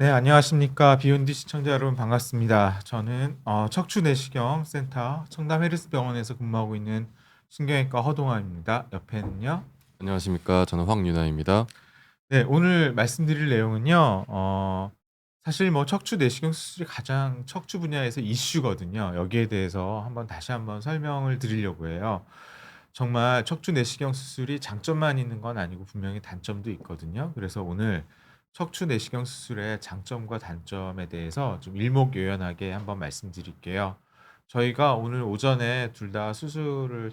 네, 안녕하십니까. 비욘디 시청자 여러분 반갑습니다. 저는 척추 내시경 센터 청담 헤르스병원에서 근무하고 있는 신경외과 허동환입니다. 옆에는요. 안녕하십니까. 저는 황윤아입니다. 네, 오늘 말씀드릴 내용은요. 사실 뭐 척추 내시경 수술이 가장 척추 분야에서 이슈거든요. 여기에 대해서 다시 한번 설명을 드리려고 해요. 정말 척추 내시경 수술이 장점만 있는 건 아니고 분명히 단점도 있거든요. 그래서 오늘 척추 내시경 수술의 장점과 단점에 대해서 좀 일목요연하게 한번 말씀드릴게요. 저희가 오늘 오전에 둘 다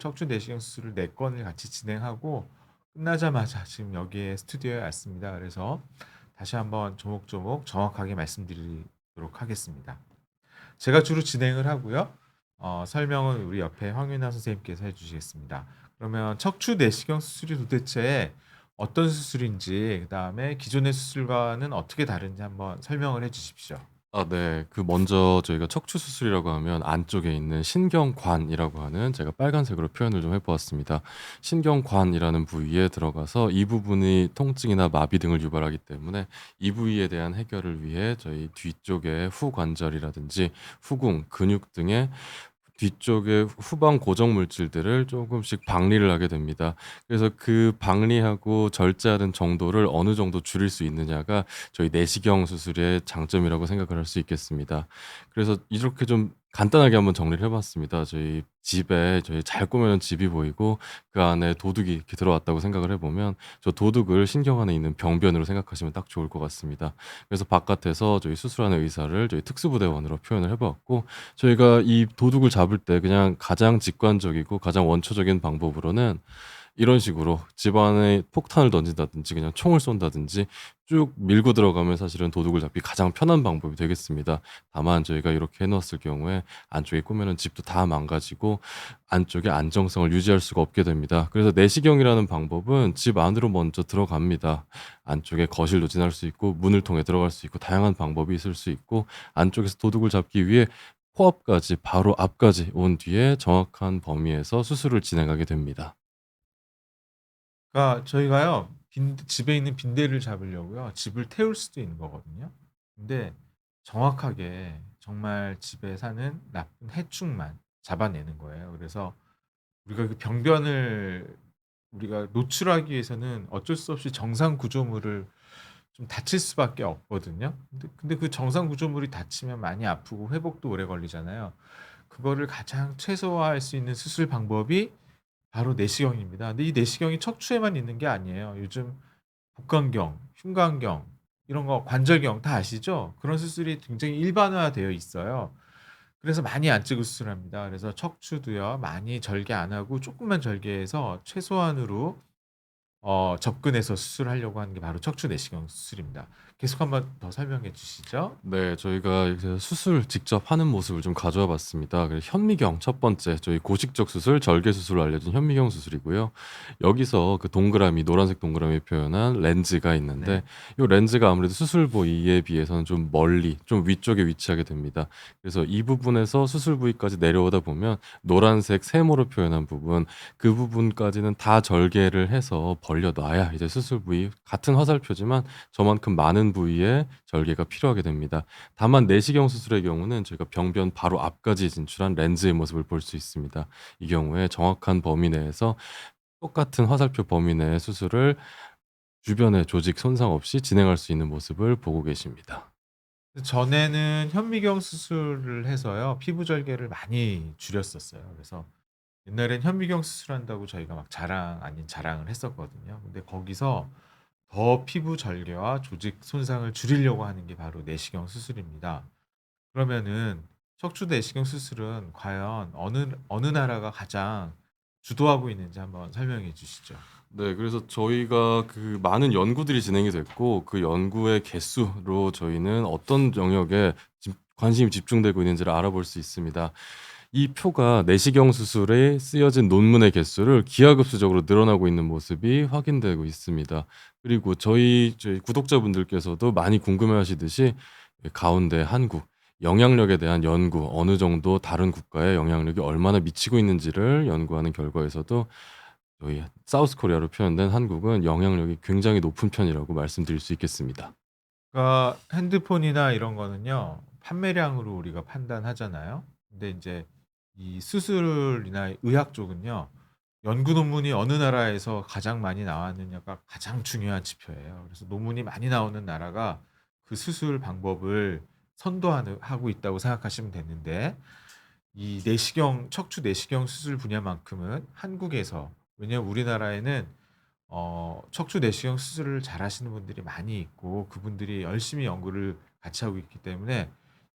척추 내시경 수술을 4건을 같이 진행하고 끝나자마자 지금 여기에 스튜디오에 왔습니다. 그래서 다시 한번 조목조목 정확하게 말씀드리도록 하겠습니다. 제가 주로 진행을 하고요. 설명은 우리 옆에 황윤아 선생님께서 해주시겠습니다. 그러면 척추 내시경 수술이 도대체 어떤 수술인지, 그다음에 기존의 수술과는 어떻게 다른지 한번 설명을 해 주십시오. 네. 먼저 저희가 척추 수술이라고 하면 안쪽에 있는 신경관이라고 하는, 제가 빨간색으로 표현을 좀 해 보았습니다. 신경관이라는 부위에 들어가서 이 부분이 통증이나 마비 등을 유발하기 때문에 이 부위에 대한 해결을 위해 저희 뒤쪽의 후관절이라든지 후궁, 근육 등의 뒤쪽의 후방 고정 물질들을 조금씩 박리를 하게 됩니다. 그래서 그 박리하고 절제하는 정도를 어느 정도 줄일 수 있느냐가 저희 내시경 수술의 장점이라고 생각을 할 수 있겠습니다. 그래서 이렇게 좀 간단하게 한번 정리를 해 봤습니다. 저희 잘 꾸며놓은 집이 보이고 그 안에 도둑이 이렇게 들어왔다고 생각을 해 보면, 저 도둑을 신경 안에 있는 병변으로 생각하시면 딱 좋을 것 같습니다. 그래서 바깥에서 저희 수술하는 의사를 저희 특수부대원으로 표현을 해 보았고, 저희가 이 도둑을 잡을 때 그냥 가장 직관적이고 가장 원초적인 방법으로는 이런 식으로 집안에 폭탄을 던진다든지 그냥 총을 쏜다든지 쭉 밀고 들어가면 사실은 도둑을 잡기 가장 편한 방법이 되겠습니다. 다만 저희가 이렇게 해 놓았을 경우에 안쪽에 꾸며놓은 집도 다 망가지고 안쪽에 안정성을 유지할 수가 없게 됩니다. 그래서 내시경이라는 방법은 집 안으로 먼저 들어갑니다. 안쪽에 거실로 지날 수 있고 문을 통해 들어갈 수 있고 다양한 방법이 있을 수 있고, 안쪽에서 도둑을 잡기 위해 코앞까지 바로 앞까지 온 뒤에 정확한 범위에서 수술을 진행하게 됩니다. 그러니까 저희가요. 집에 있는 빈대를 잡으려고요. 집을 태울 수도 있는 거거든요. 근데 정확하게 정말 집에 사는 나쁜 해충만 잡아내는 거예요. 그래서 우리가 그 병변을 우리가 노출하기 위해서는 어쩔 수 없이 정상 구조물을 좀 다칠 수밖에 없거든요. 근데 그 정상 구조물이 다치면 많이 아프고 회복도 오래 걸리잖아요. 그거를 가장 최소화할 수 있는 수술 방법이 바로 내시경입니다. 근데 이 내시경이 척추에만 있는 게 아니에요. 요즘 복강경, 흉곽경 이런 거 관절경 다 아시죠? 그런 수술이 굉장히 일반화되어 있어요. 그래서 많이 안 찍고 수술합니다. 그래서 척추도요. 많이 절개 안 하고 조금만 절개해서 최소한으로 접근해서 수술하려고 하는 게 바로 척추 내시경 수술입니다. 계속 한번 더 설명해 주시죠. 네. 저희가 이렇게 수술 직접 하는 모습을 좀 가져와 봤습니다. 현미경 첫 번째, 저희 고식적 수술, 절개 수술로 알려진 현미경 수술이고요. 여기서 그 동그라미, 노란색 동그라미 표현한 렌즈가 있는데, 네. 이 렌즈가 아무래도 수술 부위에 비해서는 좀 멀리, 좀 위쪽에 위치하게 됩니다. 그래서 이 부분에서 수술 부위까지 내려오다 보면 노란색 세모로 표현한 부분, 그 부분까지는 다 절개를 해서 벌려 놔야 이제 수술 부위, 같은 화살표지만 저만큼 많은 부위에 절개가 필요하게 됩니다. 다만 내시경 수술의 경우는 저희가 병변 바로 앞까지 진출한 렌즈의 모습을 볼 수 있습니다. 이 경우에 정확한 범위 내에서 똑같은 화살표 범위 내의 수술을 주변의 조직 손상 없이 진행할 수 있는 모습을 보고 계십니다. 전에는 현미경 수술을 해서요. 피부 절개를 많이 줄였었어요. 그래서 옛날엔 현미경 수술한다고 저희가 막 자랑 아닌 자랑을 했었거든요. 근데 거기서 더 피부 절개와 조직 손상을 줄이려고 하는 게 바로 내시경 수술입니다. 그러면은 척추 내시경 수술은 과연 어느 나라가 가장 주도하고 있는지 한번 설명해 주시죠. 네. 그래서 저희가 그 많은 연구들이 진행이 됐고, 그 연구의 개수로 저희는 어떤 영역에 관심이 집중되고 있는지를 알아볼 수 있습니다. 이 표가 내시경 수술에 쓰여진 논문의 개수를 기하급수적으로 늘어나고 있는 모습이 확인되고 있습니다. 그리고 저희 구독자분들께서도 많이 궁금해하시듯이 가운데 한국, 영향력에 대한 연구, 어느 정도 다른 국가의 영향력이 얼마나 미치고 있는지를 연구하는 결과에서도 저희 사우스 코리아로 표현된 한국은 영향력이 굉장히 높은 편이라고 말씀드릴 수 있겠습니다. 그러니까 핸드폰이나 이런 거는요. 판매량으로 우리가 판단하잖아요. 근데 인제 이 수술이나 의학 쪽은요. 연구 논문이 어느 나라에서 가장 많이 나왔느냐가 가장 중요한 지표예요. 그래서 논문이 많이 나오는 나라가 그 수술 방법을 선도하는 하고 있다고 생각하시면 되는데 이 내시경 척추 내시경 수술 분야만큼은 한국에서 왜냐하면 우리나라에는 척추 내시경 수술을 잘하시는 분들이 많이 있고 그분들이 열심히 연구를 같이 하고 있기 때문에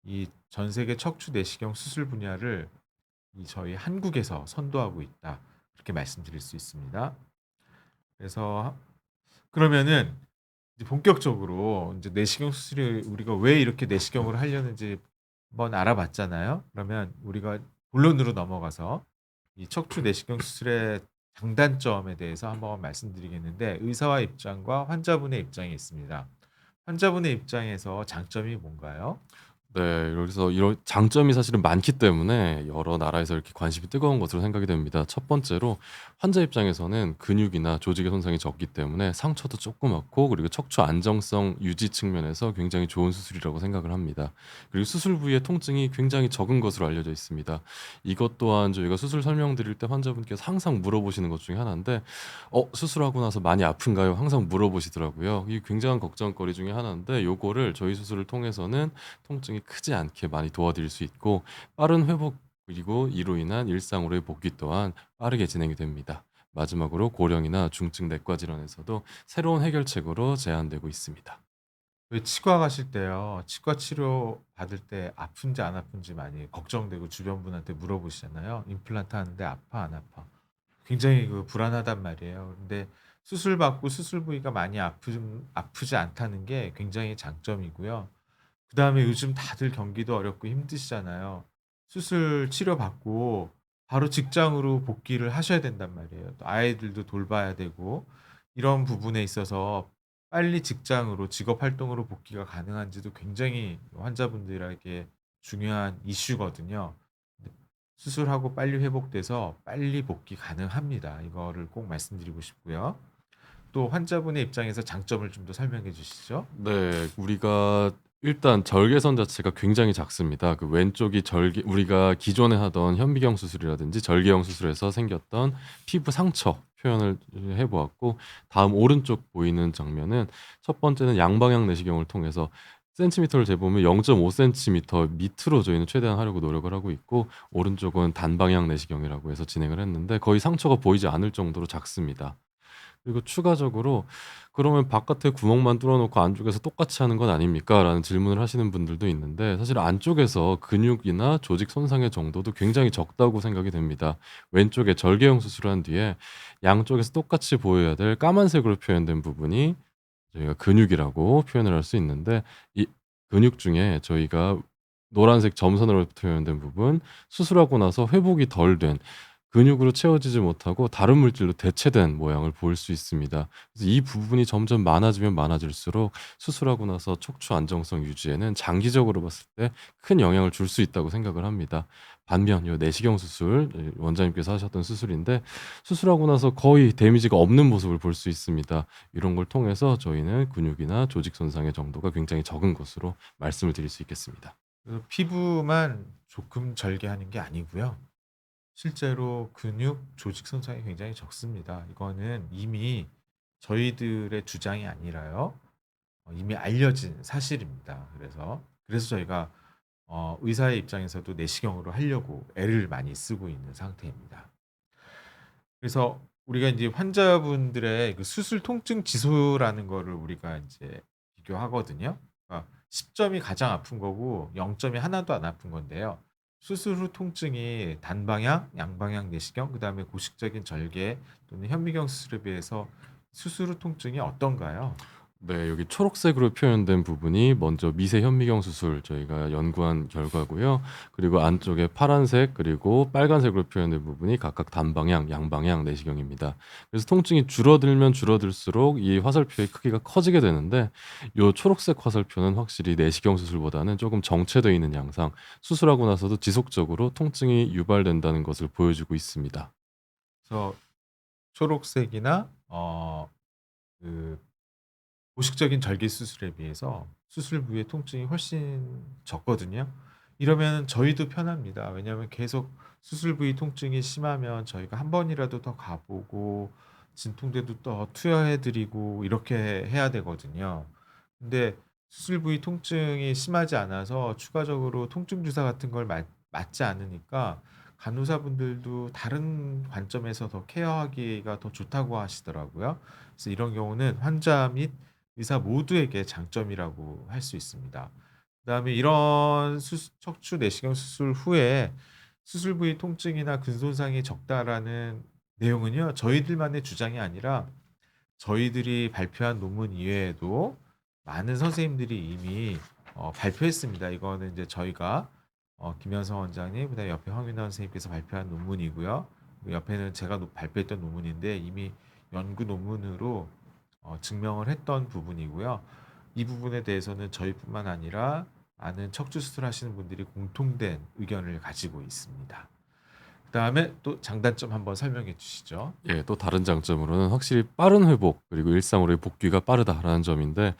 이 전 세계 척추 내시경 수술 분야를 이 저희 한국에서 선도하고 있다. 그렇게 말씀드릴 수 있습니다. 그래서 그러면은 이제 본격적으로 인제 내시경 수술이 우리가 왜 이렇게 내시경을 하려는지 한번 알아봤잖아요. 그러면 우리가 본론으로 넘어가서 이 척추 내시경 수술의 장단점에 대해서 한번 말씀드리겠는데 의사와 입장과 환자분의 입장이 있습니다. 환자분의 입장에서 장점이 뭔가요? 네. 그래서 이런 장점이 사실은 많기 때문에 여러 나라에서 이렇게 관심이 뜨거운 것으로 생각이 됩니다. 첫 번째로 환자 입장에서는 근육이나 조직의 손상이 적기 때문에 상처도 조그맣고 그리고 척추 안정성 유지 측면에서 굉장히 좋은 수술이라고 생각을 합니다. 그리고 수술 부위의 통증이 굉장히 적은 것으로 알려져 있습니다. 이것 또한 저희가 수술 설명드릴 때 환자분께서 항상 물어보시는 것 중에 하나인데 수술하고 나서 많이 아픈가요?" 항상 물어보시더라고요. 이게 굉장한 걱정거리 중에 하나인데 요거를 저희 수술을 통해서는 통증이 크지 않게 많이 도와드릴 수 있고 빠른 회복 그리고 이로 인한 일상으로의 복귀 또한 빠르게 진행이 됩니다. 마지막으로 고령이나 중증 내과 질환에서도 새로운 해결책으로 제한되고 있습니다. 왜 치과 가실 때요. 치과 치료 받을 때 아픈지 안 아픈지 많이 걱정되고 주변 분한테 물어보시잖아요. "임플란트 하는데 아파 안 아파?" 굉장히 그 불안하단 말이에요. 근데 수술 받고 수술 부위가 많이 아프지 않다는 게 굉장히 장점이고요. 그다음에 요즘 다들 경기도 어렵고 힘드시잖아요. 수술 치료 받고 바로 직장으로 복귀를 하셔야 된단 말이에요. 또 아이들도 돌봐야 되고 이런 부분에 있어서 빨리 직장으로 직업 활동으로 복귀가 가능한지도 굉장히 환자분들에게 중요한 이슈거든요. 근데 수술하고 빨리 회복돼서 빨리 복귀 가능합니다. 이거를 꼭 말씀드리고 싶고요. 또 환자분의 입장에서 장점을 좀 더 설명해 주시죠. 네. 우리가 일단 절개선 자체가 굉장히 작습니다. 그 왼쪽이 절개 우리가 기존에 하던 현미경 수술이라든지 절개형 수술에서 생겼던 피부 상처 표현을 해 보았고 다음 오른쪽 보이는 장면은 첫 번째는 양방향 내시경을 통해서 센티미터를 재보면 0.5 센티미터 밑으로 저희는 최대한 하려고 노력을 하고 있고 오른쪽은 단방향 내시경이라고 해서 진행을 했는데 거의 상처가 보이지 않을 정도로 작습니다. 그리고 추가적으로 "그러면 바깥에 구멍만 뚫어 놓고 안쪽에서 똑같이 하는 건 아닙니까?"라는 질문을 하시는 분들도 있는데 사실 안쪽에서 근육이나 조직 손상의 정도도 굉장히 적다고 생각이 됩니다. 왼쪽에 절개형 수술을 한 뒤에 양쪽에서 똑같이 보여야 될 까만색으로 표현된 부분이 저희가 근육이라고 표현을 할 수 있는데 이 근육 중에 저희가 노란색 점선으로 표현된 부분, 수술하고 나서 회복이 덜 된 근육으로 채워지지 못하고 다른 물질로 대체된 모양을 볼 수 있습니다. 그래서 이 부분이 점점 많아지면 많아질수록 수술하고 나서 척추 안정성 유지에는 장기적으로 봤을 때 큰 영향을 줄 수 있다고 생각을 합니다. 반면 요 내시경 수술 원장님께서 하셨던 수술인데 수술하고 나서 거의 데미지가 없는 모습을 볼 수 있습니다. 이런 걸 통해서 저희는 근육이나 조직 손상의 정도가 굉장히 적은 것으로 말씀을 드릴 수 있겠습니다. 그 피부만 조금 절개하는 게 아니고요. 실제로 근육, 조직 손상이 굉장히 적습니다. 이거는 이미 저희들의 주장이 아니라요. 이미 알려진 사실입니다. 그래서 저희가 의사의 입장에서도 내시경으로 하려고 애를 많이 쓰고 있는 상태입니다. 그래서 우리가 인제 환자분들의 그 수술 통증 지수라는 거를 우리가 인제 비교하거든요. 그러니까 10 점이 가장 아픈 거고 0 점이 하나도 안 아픈 건데요. 수술 후 통증이 단방향, 양방향 내시경 그다음에 고식적인 절개 또는 현미경 수술에 비해서 수술 후 통증이 어떤가요? 네. 여기 초록색으로 표현된 부분이 먼저 미세 현미경 수술 저희가 연구한 결과고요. 그리고 안쪽에 파란색 그리고 빨간색으로 표현된 부분이 각각 단방향, 양방향 내시경입니다. 그래서 통증이 줄어들면 줄어들수록 이 화살표의 크기가 커지게 되는데 요 초록색 화살표는 확실히 내시경 수술보다는 조금 정체되어 있는 양상, 수술하고 나서도 지속적으로 통증이 유발된다는 것을 보여주고 있습니다. 그래서 초록색이나 그 보식적인 절개 수술에 비해서 수술 부위의 통증이 훨씬 적거든요. 이러면 저희도 편합니다. 왜냐하면 계속 수술 부위 통증이 심하면 저희가 한 번이라도 더 가 보고 진통제도 더 투여해 드리고 이렇게 해야 되거든요. 근데 수술 부위 통증이 심하지 않아서 추가적으로 통증 주사 같은 걸 맞지 않으니까 간호사분들도 다른 관점에서 더 케어하기가 더 좋다고 하시더라고요. 그래서 이런 경우는 환자 및 의사 모두에게 장점이라고 할 수 있습니다. 그다음에 이런 척추 내시경 수술 후에 수술 부위 통증이나 근손상이 적다라는 내용은요, 저희들만의 주장이 아니라 저희들이 발표한 논문 이외에도 많은 선생님들이 이미 발표했습니다. 이거는 이제 저희가 김현성 원장님 그다음에 옆에 황윤아 선생님께서 발표한 논문이고요. 그 옆에는 제가 발표했던 논문인데 이미 연구 논문으로 증명을 했던 부분이고요. 이 부분에 대해서는 저희뿐만 아니라 많은 척추 수술하시는 분들이 공통된 의견을 가지고 있습니다. 그다음에 또 장단점 한번 설명해 주시죠. 예, 또 다른 장점으로는 확실히 빠른 회복 그리고 일상으로의 복귀가 빠르다라는 점인데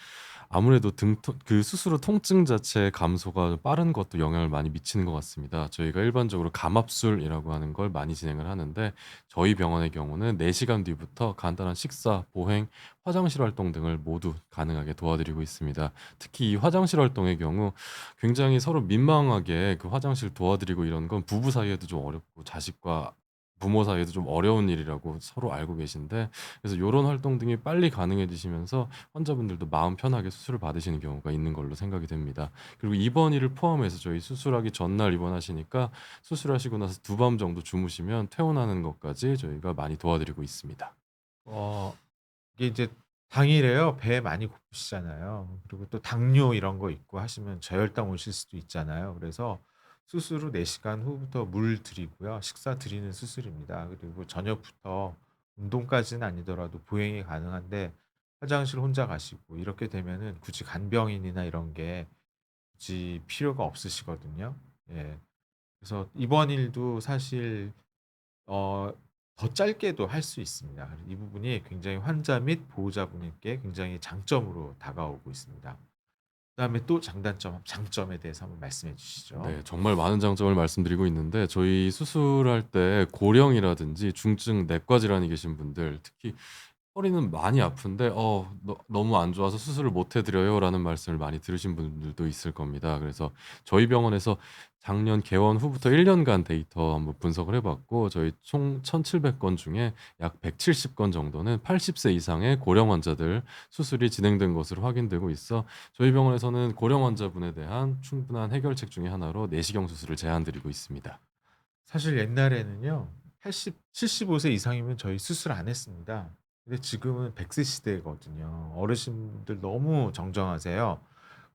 아무래도 그 수술 후 통증 자체의 감소가 빠른 것도 영향을 많이 미치는 것 같습니다. 저희가 일반적으로 감압술이라고 하는 걸 많이 진행을 하는데 저희 병원의 경우는 4시간 뒤부터 간단한 식사, 보행, 화장실 활동 등을 모두 가능하게 도와드리고 있습니다. 특히 이 화장실 활동의 경우 굉장히 서로 민망하게 그 화장실 도와드리고 이런 건 부부 사이에도 좀 어렵고 자식과 부모 사이에도 좀 어려운 일이라고 서로 알고 계신데 그래서 요런 활동 등이 빨리 가능해지시면서 환자분들도 마음 편하게 수술을 받으시는 경우가 있는 걸로 생각이 됩니다. 그리고 입원일을 포함해서 저희 수술하기 전날 입원하시니까 수술하시고 나서 두 밤 정도 주무시면 퇴원하는 것까지 저희가 많이 도와드리고 있습니다. 어 이게 이제 당일에요. 배 많이 고프시잖아요. 그리고 또 당뇨 이런 거 있고 하시면 저혈당 오실 수도 있잖아요. 그래서 수술 후 4 시간 후부터 물 드리고요. 식사 드리는 수술입니다. 그리고 저녁부터 운동까지는 아니더라도 보행이 가능한데 화장실 혼자 가시고 이렇게 되면은 굳이 간병인이나 이런 게 굳이 필요가 없으시거든요. 예. 그래서 입원일도 사실 어 더 짧게도 할 수 있습니다. 그래서 이 부분이 굉장히 환자 및 보호자분에게 굉장히 장점으로 다가오고 있습니다. 그다음에 또 장점에 대해서 한번 말씀해 주시죠. 네. 정말 많은 장점을 말씀드리고 있는데 저희 수술할 때 고령이라든지 중증 내과 질환이 계신 분들 특히 허리는 많이 아픈데 너무 안 좋아서 "수술을 못해 드려요."라는 말씀을 많이 들으신 분들도 있을 겁니다. 그래서 저희 병원에서 작년 개원 후부터 1 년간 데이터 한번 분석을 해 봤고 저희 총 1,700건 중에 약 170건 정도는 80세 이상의 고령 환자들 수술이 진행된 것으로 확인되고 있어 저희 병원에서는 고령 환자분에 대한 충분한 해결책 중에 하나로 내시경 수술을 제안 드리고 있습니다. 사실 옛날에는요. 75세 이상이면 저희 수술 안 했습니다. 근데 지금은 100세 시대거든요. 어르신들 너무 정정하세요.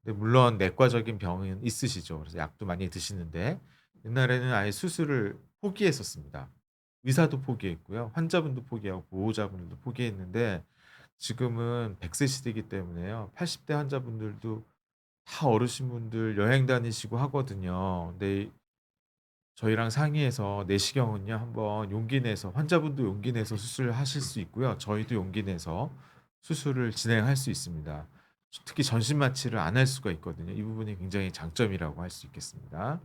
근데 물론 내과적인 병은 있으시죠. 그래서 약도 많이 드시는데 옛날에는 아예 수술을 포기했었습니다. 의사도 포기했고요. 환자분도 포기하고 보호자분들도 포기했는데 지금은 100세 시대이기 때문에요. 80대 환자분들도 다 어르신분들 여행 다니시고 하거든요. 근데 저희랑 상의해서 내시경은요 한번 용기 내서 환자분도 용기 내서 수술하실 수 있고요. 저희도 용기 내서 수술을 진행할 수 있습니다. 특히 전신 마취를 안 할 수가 있거든요. 이 부분이 굉장히 장점이라고 할 수 있겠습니다.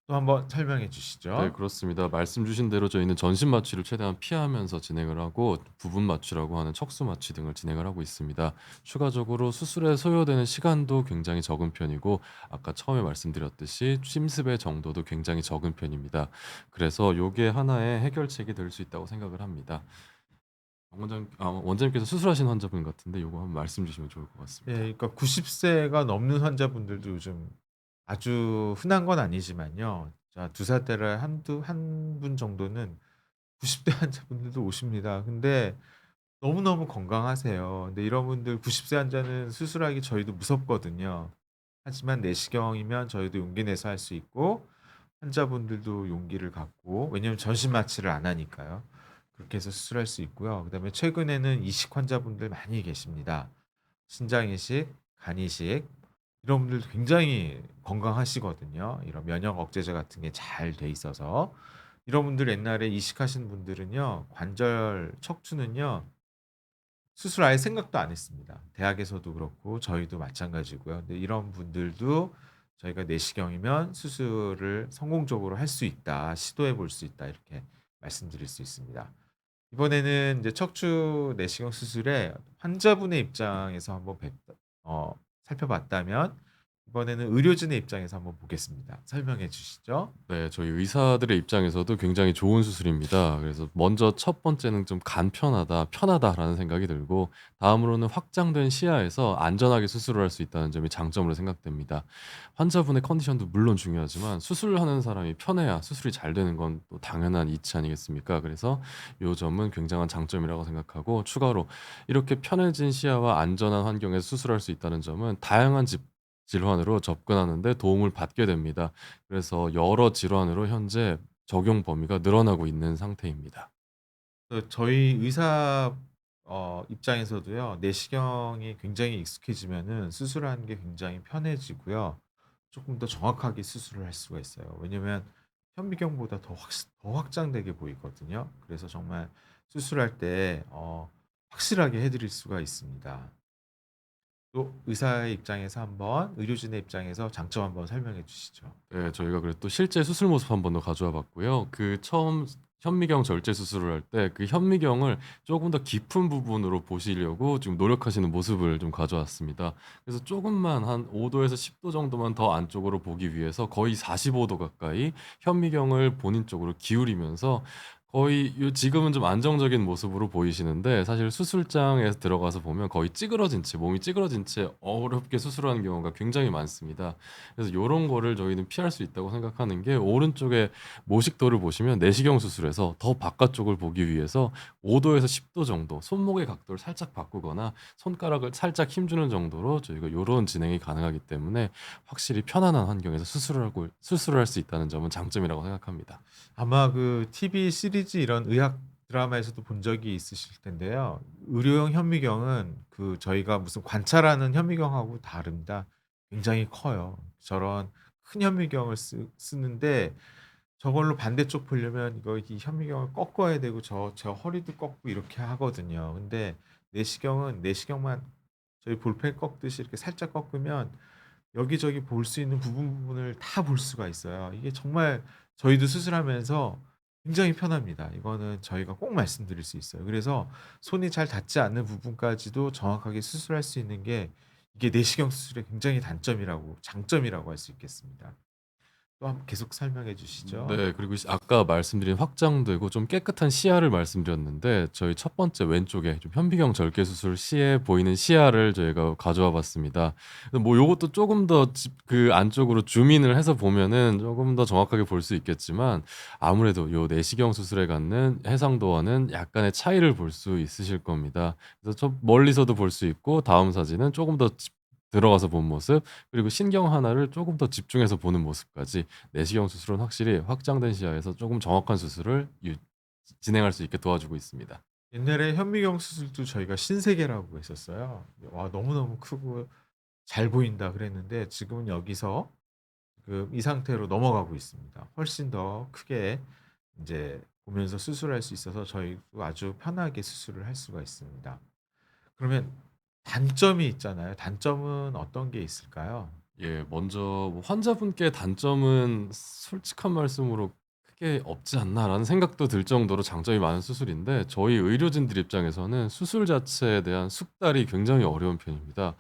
또 한번 설명해 네, 주시죠. 그렇습니다. 말씀 주신 대로 저희는 전신 마취를 최대한 피하면서 진행을 하고 부분 마취라고 하는 척수 마취 등을 진행을 하고 있습니다. 추가적으로 수술에 소요되는 시간도 굉장히 적은 편이고 아까 처음에 말씀드렸듯이 침습의 정도도 굉장히 적은 편입니다. 그래서 요게 하나의 해결책이 될 수 있다고 생각을 합니다. 원장님께서 수술하신 환자분 같은데 요거 한번 말씀 주시면 좋을 것 예, 같습니다. 그러니까 90 세가 넘는 환자분들도 요즘 아주 흔한 건 아니지만요. 자, 두 살대를 한두 한 분 정도는 90대 환자분들도 오십니다. 근데 너무너무 건강하세요. 근데 이런 분들 90세 환자는 수술하기 저희도 무섭거든요. 하지만 내시경이면 저희도 용기 내서 할 수 있고 환자분들도 용기를 갖고 왜냐하면 전신 마취를 안 하니까요. 그렇게 해서 수술할 수 있고요. 그다음에 최근에는 이식 환자분들 많이 계십니다. 신장 이식, 간 이식 이런 분들도 굉장히 건강하시거든요. 이런 면역 억제제 같은 게 잘 돼 있어서. 이런 분들 옛날에 이식하신 분들은요. 관절 척추는요. 수술 아예 생각도 안 했습니다. 대학에서도 그렇고 저희도 마찬가지고요. 근데 이런 분들도 저희가 내시경이면 수술을 성공적으로 할 수 있다. 시도해 볼 수 있다. 이렇게 말씀드릴 수 있습니다. 이번에는 이제 척추 내시경 수술에 환자분의 입장에서 한번 살펴봤다면 이번에는 의료진의 입장에서 한번 보겠습니다. 설명해 주시죠. 네. 저희 의사들의 입장에서도 굉장히 좋은 수술입니다. 그래서 먼저 첫 번째는 좀 '간편하다. 편하다.'라는 생각이 들고 다음으로는 확장된 시야에서 안전하게 수술을 할 수 있다는 점이 장점으로 생각됩니다. 환자분의 컨디션도 물론 중요하지만 수술하는 사람이 편해야 수술이 잘 되는 건 또 당연한 이치 아니겠습니까? 그래서 요 점은 굉장한 장점이라고 생각하고 추가로 이렇게 편해진 시야와 안전한 환경에서 수술할 수 있다는 점은 다양한 질환으로 접근하는 데 도움을 받게 됩니다. 그래서 여러 질환으로 현재 적용 범위가 늘어나고 있는 상태입니다. 저희 의사 입장에서도요. 내시경이 굉장히 익숙해지면은 수술하는 게 굉장히 편해지고요. 조금 더 정확하게 수술을 할 수가 있어요. 왜냐면 현미경보다 더 확장되게 보이거든요. 그래서 정말 수술할 때 확실하게 해 드릴 수가 있습니다. 또 의사의 입장에서 한번 의료진의 입장에서 장점 한번 설명해 주시죠. 네, 저희가 그래도 또 실제 수술 모습 한 번 더 가져와 봤고요. 그 처음 현미경 절제 수술을 할 때 그 현미경을 조금 더 깊은 부분으로 보시려고 지금 노력하시는 모습을 좀 가져왔습니다. 그래서 조금만 한 5 도에서 10도 정도만 더 안쪽으로 보기 위해서 거의 45도 가까이 현미경을 본인 쪽으로 기울이면서 거의 지금은 좀 안정적인 모습으로 보이시는데 사실 수술장에 들어가서 보면 거의 찌그러진 채 몸이 찌그러진 채 어렵게 수술하는 경우가 굉장히 많습니다. 그래서 요런 거를 저희는 피할 수 있다고 생각하는 게 오른쪽에 모식도를 보시면 내시경 수술에서 더 바깥쪽을 보기 위해서 5 도에서 10도 정도 손목의 각도를 살짝 바꾸거나 손가락을 살짝 힘 주는 정도로 저희가 요런 진행이 가능하기 때문에 확실히 편안한 환경에서 수술을 할 수 있다는 점은 장점이라고 생각합니다. 아마 그 TV 시리즈 이런 의학 드라마에서도 본 적이 있으실 텐데요. 의료용 현미경은 그 저희가 무슨 관찰하는 현미경하고 다릅니다. 굉장히 커요. 저런 큰 현미경을 쓰는데 저걸로 반대쪽 보려면 이거 이 현미경을 꺾어야 되고 저 허리도 꺾고 이렇게 하거든요. 근데 내시경은 내시경만 저희 볼펜 꺾듯이 이렇게 살짝 꺾으면 여기저기 볼 수 있는 부분을 다 볼 수가 있어요. 이게 정말 저희도 수술하면서 굉장히 편합니다. 이거는 저희가 꼭 말씀드릴 수 있어요. 그래서 손이 잘 닿지 않는 부분까지도 정확하게 수술할 수 있는 게 이게 내시경 수술의 굉장히 장점이라고 할 수 있겠습니다. 또 한번 계속 설명해 주시죠. 네. 그리고 아까 말씀드린 확장되고 좀 깨끗한 시야를 말씀드렸는데 저희 첫 번째 왼쪽에 좀 현미경 절개 수술 시에 보이는 시야를 저희가 가져와 봤습니다. 뭐 요것도 쪼금 더 그 안쪽으로 줌인을 해서 보면은 쪼금 더 정확하게 볼 수 있겠지만 아무래도 요 내시경 수술에 갖는 해상도와는 약간의 차이를 볼 수 있으실 겁니다. 그래서 저 멀리서도 볼 수 있고 다음 사진은 쪼금 더 들어가서 본 모습 그리고 신경 하나를 쪼금 더 집중해서 보는 모습까지 내시경 수술은 확실히 확장된 시야에서 조금 정확한 수술을 진행할 수 있게 도와주고 있습니다. 옛날에 현미경 수술도 저희가 신세계라고 했었어요. 와 너무너무 크고 잘 보인다 그랬는데 지금은 여기서 지금 이 상태로 넘어가고 있습니다. 훨씬 더 크게 이제 보면서 수술할 수 있어서 저희도 아주 편하게 수술을 할 수가 있습니다. 그러면 단점이 있잖아요. 단점은 어떤 게 있을까요? 예. 먼저 뭐 환자분께 단점은 솔직한 말씀으로 '크게 없지 않나.'라는 생각도 들 정도로 장점이 많은 수술인데 저희 의료진들 입장에서는 수술 자체에 대한 숙달이 굉장히 어려운 편입니다.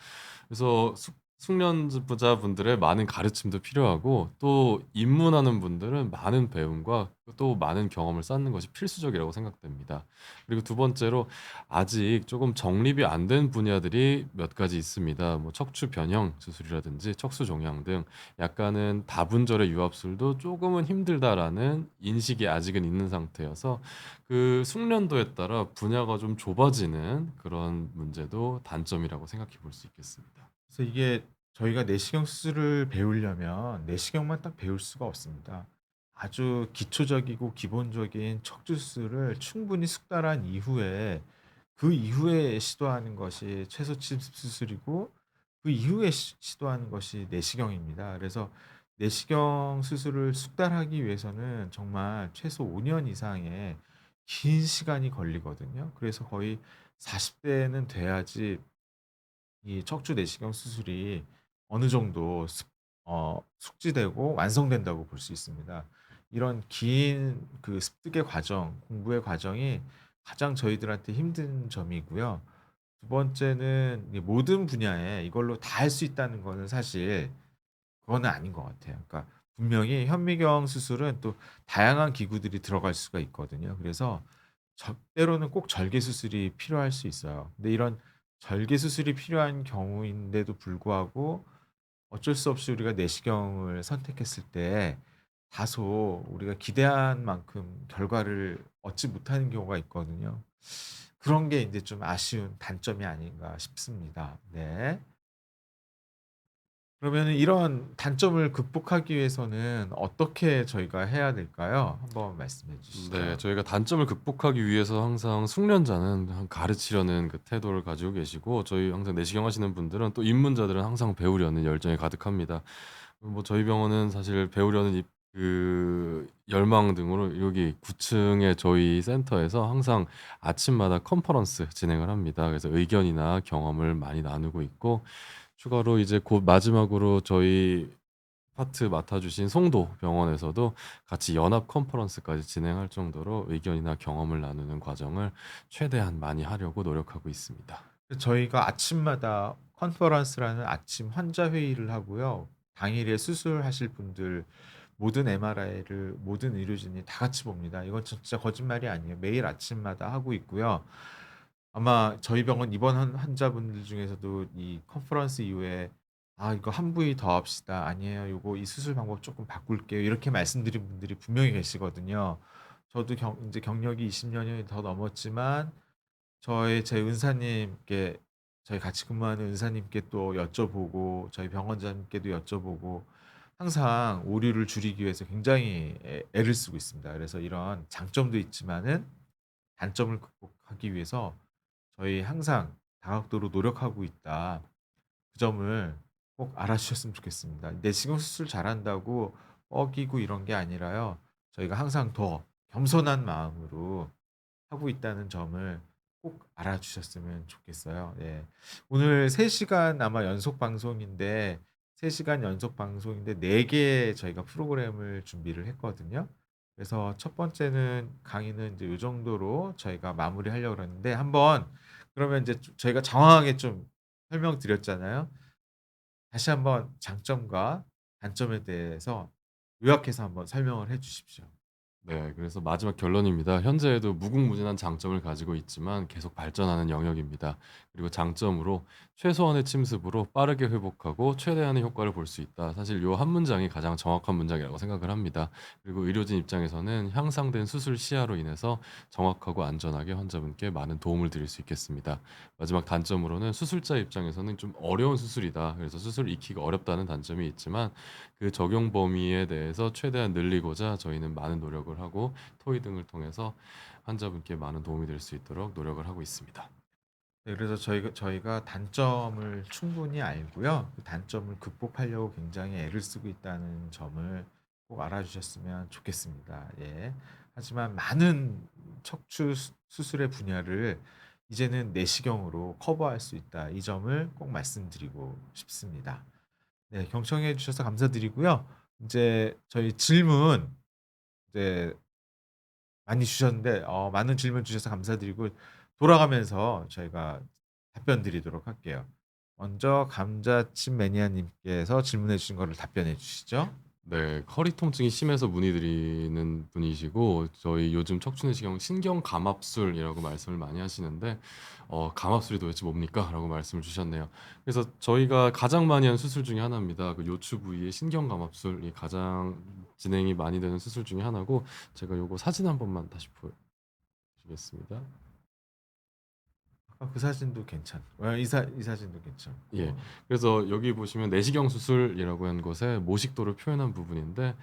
그래서 숙련자분들의 많은 가르침도 필요하고 또 입문하는 분들은 많은 배움과 또 많은 경험을 쌓는 것이 필수적이라고 생각됩니다. 그리고 두 번째로 아직 조금 정립이 안 된 분야들이 몇 가지 있습니다. 뭐 척추 변형 수술이라든지 척수 종양 등 약간은 다분절의 유압술도 조금은 힘들다라는 인식이 아직은 있는 상태여서 그 숙련도에 따라 분야가 좀 좁아지는 그런 문제도 단점이라고 생각해 볼 수 있겠습니다. 그래서 이게 저희가 내시경 수술을 배우려면 내시경만 딱 배울 수가 없습니다. 아주 기초적이고 기본적인 척추 수술을 충분히 숙달한 이후에 그 이후에 시도하는 것이 최소 침습 수술이고 그 이후에 시도하는 것이 내시경입니다. 그래서 내시경 수술을 숙달하기 위해서는 정말 최소 5년 이상의 긴 시간이 걸리거든요. 그래서 거의 40 대는 돼야지 이 척추 내시경 수술이 어느 정도 숙지되고 완성된다고 볼 수 있습니다. 이런 긴 그 습득의 과정, 공부의 과정이 가장 저희들한테 힘든 점이고요. 두 번째는 이 모든 분야에 이걸로 다 할 수 있다는 거는 사실 그거는 아닌 것 같아요. 그러니까 분명히 현미경 수술은 또 다양한 기구들이 들어갈 수가 있거든요. 그래서 때로는 꼭 절개 수술이 필요할 수 있어요. 근데 이런 절개 수술이 필요한 경우인데도 불구하고 어쩔 수 없이 우리가 내시경을 선택했을 때 다소 우리가 기대한 만큼 결과를 얻지 못하는 경우가 있거든요. 그런 게 인제 좀 아쉬운 단점이 아닌가 싶습니다. 네. 그러면은 이런 단점을 극복하기 위해서는 어떻게 저희가 해야 될까요? 한번 말씀해 네. 주시죠. 저희가 단점을 극복하기 위해서 항상 숙련자는 가르치려는 그 태도를 가지고 계시고, 저희 항상 내시경 하시는 분들은 또 입문자들은 항상 배우려는 열정이 가득합니다. 뭐 저희 병원은 사실 배우려는 그 열망 등으로 여기 9 층의 저희 센터에서 항상 아침마다 컨퍼런스 진행을 합니다. 그래서 의견이나 경험을 많이 나누고 있고, 추가로 이제 곧 마지막으로 저희 파트 맡아주신 송도 병원에서도 같이 연합 컨퍼런스까지 진행할 정도로 의견이나 경험을 나누는 과정을 최대한 많이 하려고 노력하고 있습니다. 저희가 아침마다 컨퍼런스라는 아침 환자 회의를 하고요. 당일에 수술하실 분들 모든 MRI를 모든 의료진이 다 같이 봅니다. 이건 진짜 거짓말이 아니에요. 매일 아침마다 하고 있고요. 아마 저희 병원 입원한 환자분들 중에서도 이 컨퍼런스 이후에 "아 이거 한 부위 더 합시다." "아니에요. 요거 이 수술 방법 쪼끔 바꿀게요." 이렇게 말씀드린 분들이 분명히 계시거든요. 저도 인제 경력이 20 년이 더 넘었지만 제 은사님께 저희 같이 근무하는 은사님께 또 여쭤보고 저희 병원장님께도 여쭤보고 항상 오류를 줄이기 위해서 굉장히 애를 쓰고 있습니다. 그래서 이런 장점도 있지만은 단점을 극복하기 위해서 저희 항상 다각도로 노력하고 있다. 그 점을 꼭 알아주셨으면 좋겠습니다. 내시경 수술 잘한다고 뻐기고 이런 게 아니라요. 저희가 항상 더 겸손한 마음으로 하고 있다는 점을 꼭 알아주셨으면 좋겠어요. 예. 오늘 3 시간 아마 연속 방송인데 3 시간 연속 방송인데 4개 저희가 프로그램을 준비를 했거든요. 그래서 첫 번째는 강의는 이제 요 정도로 저희가 마무리하려고 그러는데 한번 그러면 이제 저희가 장황하게 좀 설명드렸잖아요. 다시 한번 장점과 단점에 대해서 요약해서 한번 설명을 해 주십시오. 네. 그래서 마지막 결론입니다. 현재에도 무궁무진한 장점을 가지고 있지만 계속 발전하는 영역입니다. 그리고 장점으로 "최소한의 침습으로 빠르게 회복하고 최대한의 효과를 볼 수 있다." 사실 요 한 문장이 가장 정확한 문장이라고 생각을 합니다. 그리고 의료진 입장에서는 향상된 수술 시야로 인해서 정확하고 안전하게 환자분께 많은 도움을 드릴 수 있겠습니다. 마지막 단점으로는 수술자 입장에서는 좀 어려운 수술이다, 그래서 수술을 익히기가 어렵다는 단점이 있지만, 그 적용 범위에 대해서 최대한 늘리고자 저희는 많은 노력을 하고 토의 등을 통해서 환자분께 많은 도움이 될 수 있도록 노력을 하고 있습니다. 네 그래서 저희가 단점을 충분히 알고요. 그 단점을 극복하려고 굉장히 애를 쓰고 있다는 점을 꼭 알아주셨으면 좋겠습니다. 예. 하지만 많은 척추 수술의 분야를 이제는 내시경으로 커버할 수 있다. 이 점을 꼭 말씀드리고 싶습니다. 네. 경청해 주셔서 감사드리고요. 이제 저희 질문 이제 많이 주셨는데 많은 질문 주셔서 감사드리고 돌아가면서 저희가 답변 드리도록 할게요. 먼저 감자칩 매니아님께서 질문해 주신 거를 답변해 주시죠. 네. 허리 통증이 심해서 문의드리는 분이시고, 저희 요즘 척추 내시경 신경감압술이라고 말씀을 많이 하시는데, "감압술이 도대체 뭡니까?"라고 말씀을 주셨네요. 그래서 저희가 가장 많이 하는 수술 중에 하나입니다. 그 요추 부위의 신경감압술이 가장 진행이 많이 되는 수술 중에 하나고, 제가 요거 사진 한 번만 다시 보여드리겠습니다. 그 사진도 이 사진도 예. 괜찮고. 그래서 여기 보시면 내시경 수술이라고 한 것에 모식도를 표현한 부분인데,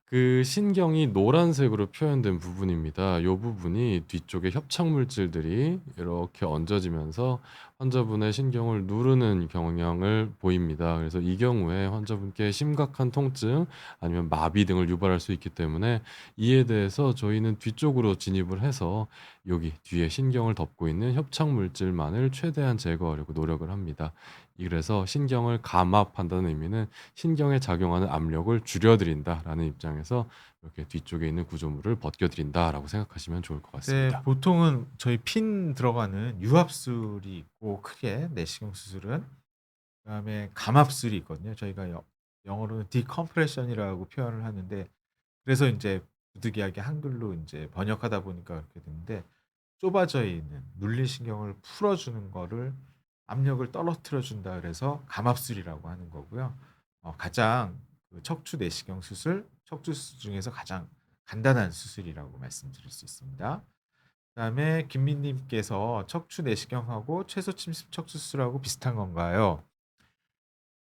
그 신경이 노란색으로 표현된 부분입니다. 요 부분이 뒤쪽에 협착 물질들이 이렇게 얹어지면서 환자분의 신경을 누르는 경향을 보입니다. 그래서 이 경우에 환자분께 심각한 통증 아니면 마비 등을 유발할 수 있기 때문에 이에 대해서 저희는 뒤쪽으로 진입을 해서 여기 뒤에 신경을 덮고 있는 협착 물질만을 최대한 제거하려고 노력을 합니다. 그래서 신경을 감압한다는 의미는 신경에 작용하는 압력을 줄여드린다라는 입장에서 이렇게 뒤쪽에 있는 구조물을 벗겨드린다라고 생각하시면 좋을 것 네, 같습니다. 보통은 저희 핀 들어가는 유합술이 있고 크게 내시경 수술은 그다음에 감압술이 있거든요. 저희가 영어로는 디컴프레션이라고 표현을 하는데 그래서 인제 부득이하게 한글로 인제 번역하다 보니까 그렇게 됐는데 좁아져 있는 눌린 신경을 풀어주는 거를 압력을 떨어뜨려 준다 그래서 감압술이라고 하는 거고요. 가장 그 척추 내시경 수술, 척추 수술 중에서 가장 간단한 수술이라고 말씀드릴 수 있습니다. 그다음에 김민 님께서 "척추 내시경하고 최소 침습 척추 수술하고 비슷한 건가요?"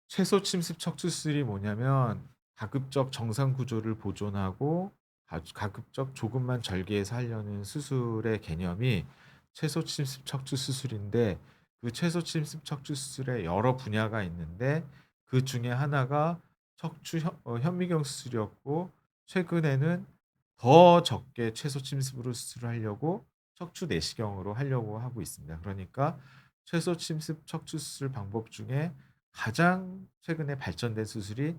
최소 침습 척추 수술이 뭐냐면 가급적 정상 구조를 보존하고 가급적 조금만 절개해서 하려는 수술의 개념이 최소 침습 척추 수술인데 그 최소 침습 척추 수술에 여러 분야가 있는데 그중에 하나가 척추 현미경 수술이었고 최근에는 더 적게 최소 침습으로 수술을 하려고 척추 내시경으로 하려고 하고 있습니다. 그러니까 최소 침습 척추 수술 방법 중에 가장 최근에 발전된 수술이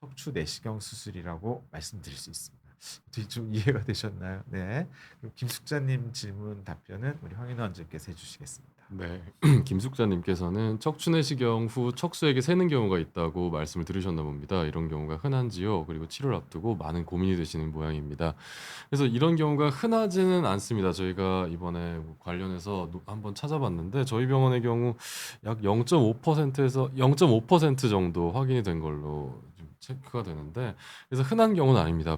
척추 내시경 수술이라고 말씀드릴 수 있습니다. 어떻게 좀 이해가 되셨나요? 네. 그럼 김숙자님 질문 답변은 우리 황인호 원장님께서 해 주시겠습니다. 네. 김숙자님께서는 척추 내시경 후 척수액이 새는 경우가 있다고 말씀을 들으셨나 봅니다. 이런 경우가 흔한지요? 그리고 치료를 앞두고 많은 고민이 되시는 모양입니다. 그래서 이런 경우가 흔하지는 않습니다. 저희가 이번에 뭐 관련해서 한번 찾아봤는데 저희 병원의 경우 약 0.5%에서 0.5% 정도 확인이 된 걸로 좀 체크가 되는데 그래서 흔한 경우는 아닙니다.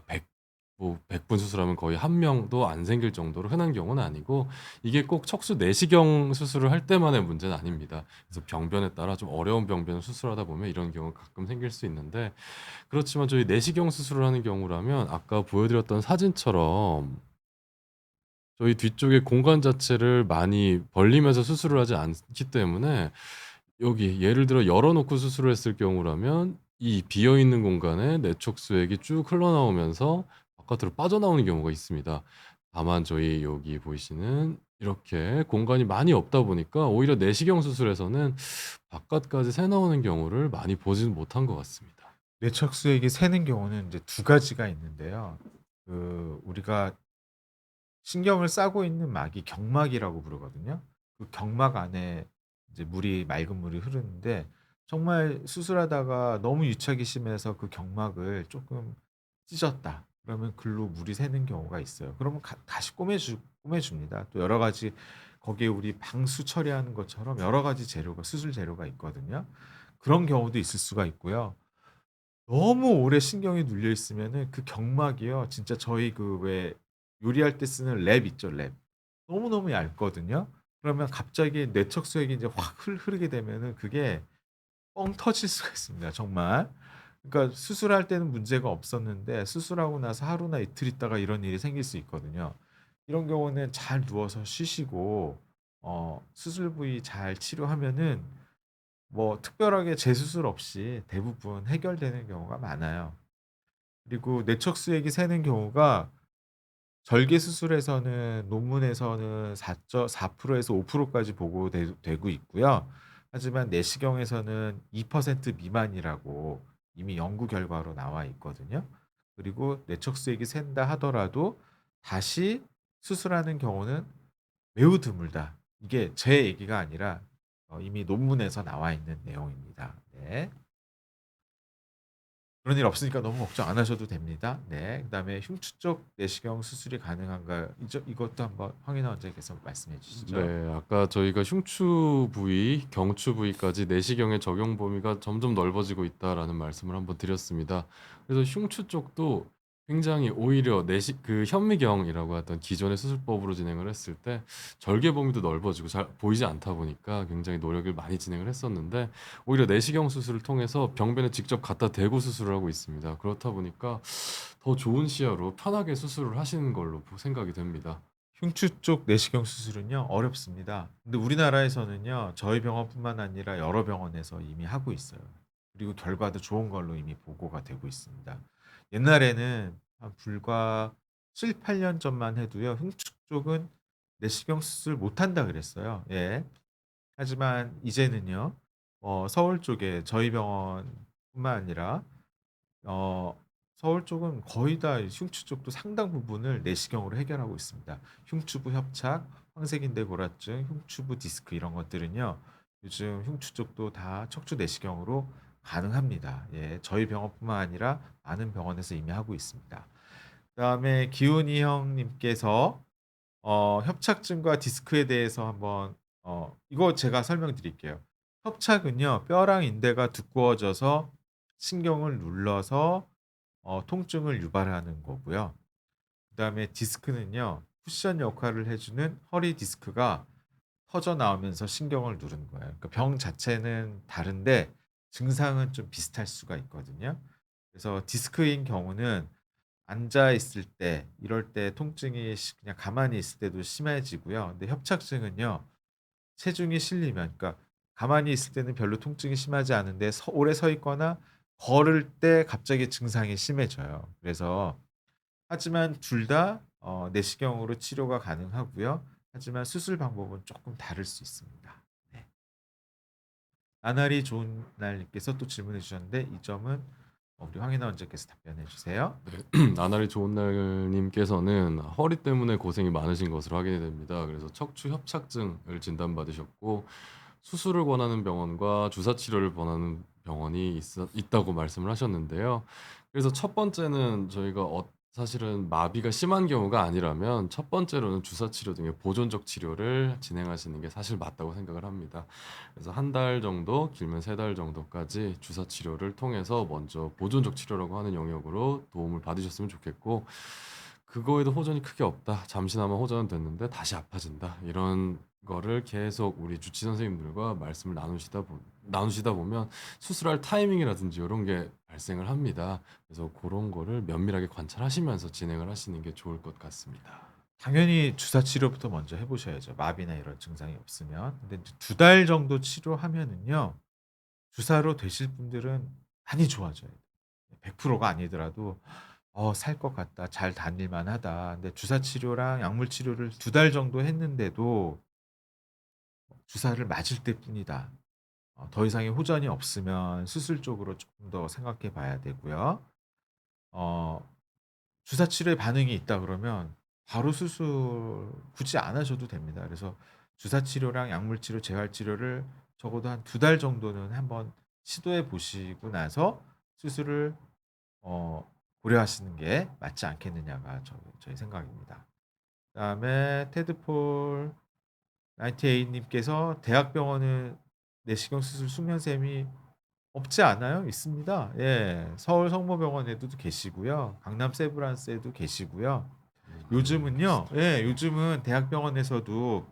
100분 수술하면 거의 한 명도 안 생길 정도로 흔한 경우는 아니고 이게 꼭 척수 내시경 수술을 할 때만의 문제는 아닙니다. 그래서 병변에 따라 좀 어려운 병변을 수술하다 보면 이런 경우가 가끔 생길 수 있는데 그렇지만 저희 내시경 수술을 하는 경우라면 아까 보여드렸던 사진처럼 저희 뒤쪽의 공간 자체를 많이 벌리면서 수술을 하지 않기 때문에 여기 예를 들어 열어 놓고 수술을 했을 경우라면 이 비어 있는 공간에 내척수액이 쭉 흘러나오면서 바깥으로 빠져나오는 경우가 있습니다. 다만 저희 여기 보이시는 이렇게 공간이 많이 없다 보니까 오히려 내시경 수술에서는 바깥까지 새 나오는 경우를 많이 보지는 못한 것 같습니다. 뇌척수액이 새는 경우는 이제 두 가지가 있는데요. 우리가 신경을 싸고 있는 막이 경막이라고 부르거든요. 그 경막 안에 이제 맑은 물이 흐르는데 정말 수술하다가 너무 유착이 심해서 그 경막을 조금 찢었다. 그러면 글로 물이 새는 경우가 있어요. 그러면 다시 꼬매 줍니다. 또 여러 가지 거기에 우리 방수 처리하는 것처럼 여러 가지 재료가 수술 재료가 있거든요. 그런 경우도 있을 수가 있고요. 너무 오래 신경이 눌려 있으면은 그 경막이요. 진짜 저희 그 왜 요리할 때 쓰는 랩 있죠, 랩. 너무너무 얇거든요. 그러면 갑자기 뇌척수액이 이제 확 흐르게 되면은 그게 뻥 터질 수가 있습니다, 정말. 그러니까 수술할 때는 문제가 없었는데 수술하고 나서 하루나 이틀 있다가 이런 일이 생길 수 있거든요. 이런 경우는 잘 누워서 쉬시고 수술 부위 잘 치료하면은 뭐 특별하게 재수술 없이 대부분 해결되는 경우가 많아요. 그리고 뇌척수액이 새는 경우가 절개 수술에서는 논문에서는 4.4%에서 5%까지 보고되고 있고요. 하지만 내시경에서는 2% 미만이라고 이미 연구 결과로 나와 있거든요. 그리고 뇌척수액이 샌다 하더라도 다시 수술하는 경우는 매우 드물다. 이게 제 얘기가 아니라 이미 논문에서 나와 있는 내용입니다. 네. 그런 일 없으니까 너무 걱정 안 하셔도 됩니다. 네. 그다음에 흉추 쪽 내시경 수술이 가능한가요? 이것도 한번 황인하 원장님께서 말씀해 주시죠. 네. 아까 저희가 흉추 부위, 경추 부위까지 내시경의 적용 범위가 점점 넓어지고 있다라는 말씀을 한번 드렸습니다. 그래서 흉추 쪽도 굉장히 오히려 현미경이라고 하던 기존의 수술법으로 진행을 했을 때 절개 범위도 넓어지고 잘 보이지 않다 보니까 굉장히 노력을 많이 진행을 했었는데 오히려 내시경 수술을 통해서 병변에 직접 갖다 대고 수술을 하고 있습니다. 그렇다 보니까 더 좋은 시야로 편하게 수술을 하시는 걸로 생각이 됩니다. 흉추 쪽 내시경 수술은요 어렵습니다. 근데 우리나라에서는요 저희 병원뿐만 아니라 여러 병원에서 이미 하고 있어요. 그리고 결과도 좋은 걸로 이미 보고가 되고 있습니다. 옛날에는 한 불과 7-8년 전만 해도요 흉추 쪽은 내시경 수술 못 한다 그랬어요. 예. 하지만 이제는요 서울 쪽에 저희 병원뿐만 아니라 어 서울 쪽은 거의 다 흉추 쪽도 상당 부분을 내시경으로 해결하고 있습니다. 흉추부 협착, 황색인대골화증, 흉추부 디스크 이런 것들은요. 요즘 흉추 쪽도 다 척추 내시경으로 가능합니다. 예. 저희 병원뿐만 아니라 많은 병원에서 이미 하고 있습니다. 그다음에 기훈이 형님께서 협착증과 디스크에 대해서 한번 이거 제가 설명드릴게요. 협착은요. 뼈랑 인대가 두꺼워져서 신경을 눌러서 통증을 유발하는 거고요. 그다음에 디스크는요. 쿠션 역할을 해 주는 허리 디스크가 터져 나오면서 신경을 누르는 거예요. 그러니까 병 자체는 다른데 증상은 좀 비슷할 수가 있거든요. 그래서 디스크인 경우는 앉아 있을 때 이럴 때 통증이 그냥 가만히 있을 때도 심해지고요. 근데 협착증은요. 체중이 실리면 그러니까 가만히 있을 때는 별로 통증이 심하지 않은데 오래 서 있거나 걸을 때 갑자기 증상이 심해져요. 그래서 하지만 둘 다 내시경으로 치료가 가능하고요. 하지만 수술 방법은 조금 다를 수 있습니다. 네. 나날이 좋은 날 님께서 또 질문해 주셨는데 이 점은 우리 황인아 원장께서 답변해 주세요. 네. 나날이 좋은 날 님께서는 허리 때문에 고생이 많으신 것으로 확인이 됩니다. 그래서 척추 협착증을 진단받으셨고 수술을 권하는 병원과 주사 치료를 권하는 병원이 있다고 말씀을 하셨는데요. 그래서 첫 번째는 저희가 사실은 마비가 심한 경우가 아니라면 첫 번째로는 주사 치료 등의 보존적 치료를 진행하시는 게 사실 맞다고 생각을 합니다. 그래서 한 달 정도, 길면 3달 정도까지 주사 치료를 통해서 먼저 보존적 치료라고 하는 영역으로 도움을 받으셨으면 좋겠고, 그거에도 호전이 크게 없다. 잠시나마 호전은 됐는데 다시 아파진다. 이런 거를 계속 우리 주치 선생님들과 말씀을 나누시다 보면 수술할 타이밍이라든지 이런 게 발생을 합니다. 그래서 그런 거를 면밀하게 관찰하시면서 진행을 하시는 게 좋을 것 같습니다. 당연히 주사 치료부터 먼저 해 보셔야죠. 마비나 이런 증상이 없으면. 근데 이제 2달 정도 치료하면은요. 주사로 되실 분들은 많이 좋아져요. 100%가 아니더라도 '살 것 같다. 잘 다닐 만하다.' 근데 주사 치료랑 약물 치료를 2달 정도 했는데도 주사를 맞을 때뿐이다. 더 이상의 호전이 없으면 수술 쪽으로 조금 더 생각해 봐야 되고요. 어 주사 치료에 반응이 있다 그러면 바로 수술 굳이 안 하셔도 됩니다. 그래서 주사 치료랑 약물 치료, 재활 치료를 적어도 한 2달 정도는 한번 시도해 보시고 나서 수술을 어 고려하시는 게 맞지 않겠느냐가 저희 생각입니다. 그다음에 테드폴 98 님께서 "대학병원은 내시경 수술 숙련쌤이 없지 않아요?" 있습니다. 예. 서울 성모병원에도 계시고요. 강남 세브란스에도 계시고요. 요즘은요. 예. 요즘은 대학병원에서도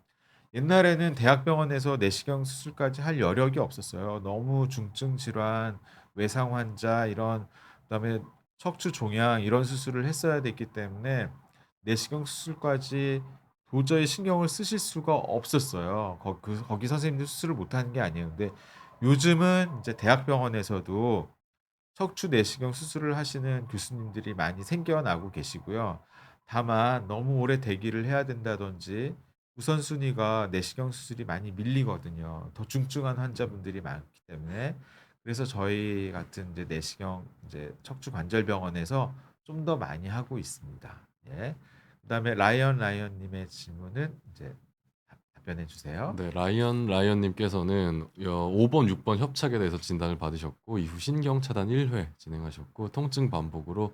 옛날에는 대학병원에서 내시경 수술까지 할 여력이 없었어요. 너무 중증 질환, 외상 환자 이런 그다음에 척추 종양 이런 수술을 했어야 됐기 때문에 내시경 수술까지 도저히 신경을 쓰실 수가 없었어요. 거기 선생님들 수술을 못 하는 게 아니에요. 근데 요즘은 이제 대학병원에서도 척추 내시경 수술을 하시는 교수님들이 많이 생겨나고 계시고요. 다만 너무 오래 대기를 해야 된다든지 우선순위가 내시경 수술이 많이 밀리거든요. 더 중증한 환자분들이 많기 때문에. 그래서 저희 같은 이제 내시경 이제 척추관절병원에서 좀 더 많이 하고 있습니다. 예. 그다음에 라이언 님의 질문은 이제 답변해 주세요. 네. 라이언 님께서는 5 번, 6번 협착에 대해서 진단을 받으셨고 이후 신경 차단 1회 진행하셨고 통증 반복으로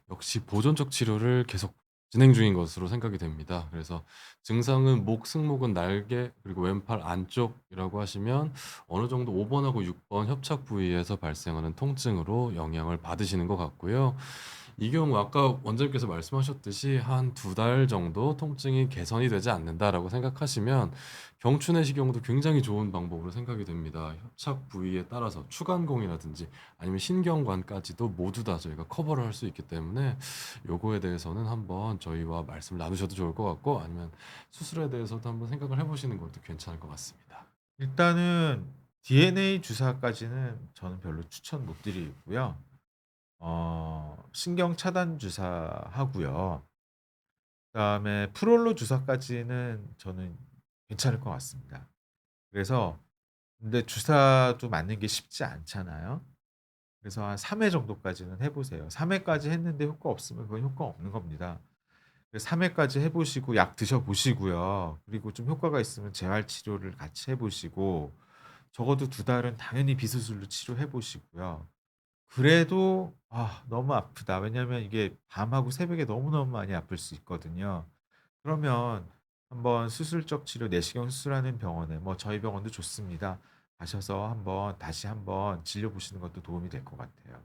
역시 보존적 치료를 계속 진행 중인 것으로 생각이 됩니다. 그래서 증상은 목, 승모근, 날개 그리고 왼팔 안쪽이라고 하시면 어느 정도 5 번하고 6번 협착 부위에서 발생하는 통증으로 영향을 받으시는 것 같고요. 이 경우 아까 원장님께서 말씀하셨듯이 한 2달 정도 통증이 개선이 되지 않는다라고 생각하시면 경추 내시경도 굉장히 좋은 방법으로 생각이 됩니다. 협착 부위에 따라서 추간공이라든지 아니면 신경관까지도 모두 다 저희가 커버를 할 수 있기 때문에 요거에 대해서는 한번 저희와 말씀을 나누셔도 좋을 것 같고 아니면 수술에 대해서도 한번 생각을 해 보시는 것도 괜찮을 것 같습니다. 일단은 DNA 주사까지는 저는 별로 추천 못 드리고요. 신경 차단 주사하고요. 그다음에 프롤로 주사까지는 저는 괜찮을 것 같습니다. 그래서 근데 주사도 맞는 게 쉽지 않잖아요. 그래서 한 3회 정도까지는 해 보세요. 3 회까지 했는데 효과 없으면 그건 효과 없는 겁니다. 그래서 3 회까지 해 보시고 약 드셔 보시고요. 그리고 좀 효과가 있으면 재활 치료를 같이 해 보시고 적어도 2달은 당연히 비수술로 치료해 보시고요. 그래도 너무 아프다. 왜냐하면 이게 밤하고 새벽에 너무너무 많이 아플 수 있거든요. 그러면 한번 수술적 치료 내시경 수술하는 병원에 뭐 저희 병원도 좋습니다. 가셔서 다시 한번 진료 보시는 것도 도움이 될 것 같아요.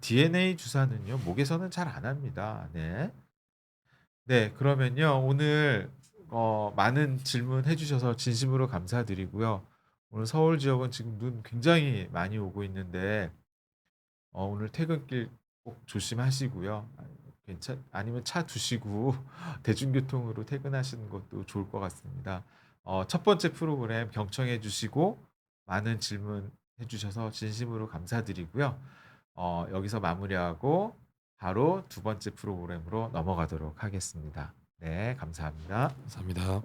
DNA 주사는요, 목에서는 잘 안 합니다. 네. 네, 그러면요. 오늘 많은 질문해 주셔서 진심으로 감사드리고요. 오늘 서울 지역은 지금 눈 굉장히 많이 오고 있는데 오늘 퇴근길 꼭 조심하시고요. 아니면 차 두시고 대중교통으로 퇴근하시는 것도 좋을 것 같습니다. 첫 번째 프로그램 경청해 주시고 많은 질문해 주셔서 진심으로 감사드리고요. 여기서 마무리하고 바로 두 번째 프로그램으로 넘어가도록 하겠습니다. 네, 감사합니다. 감사합니다.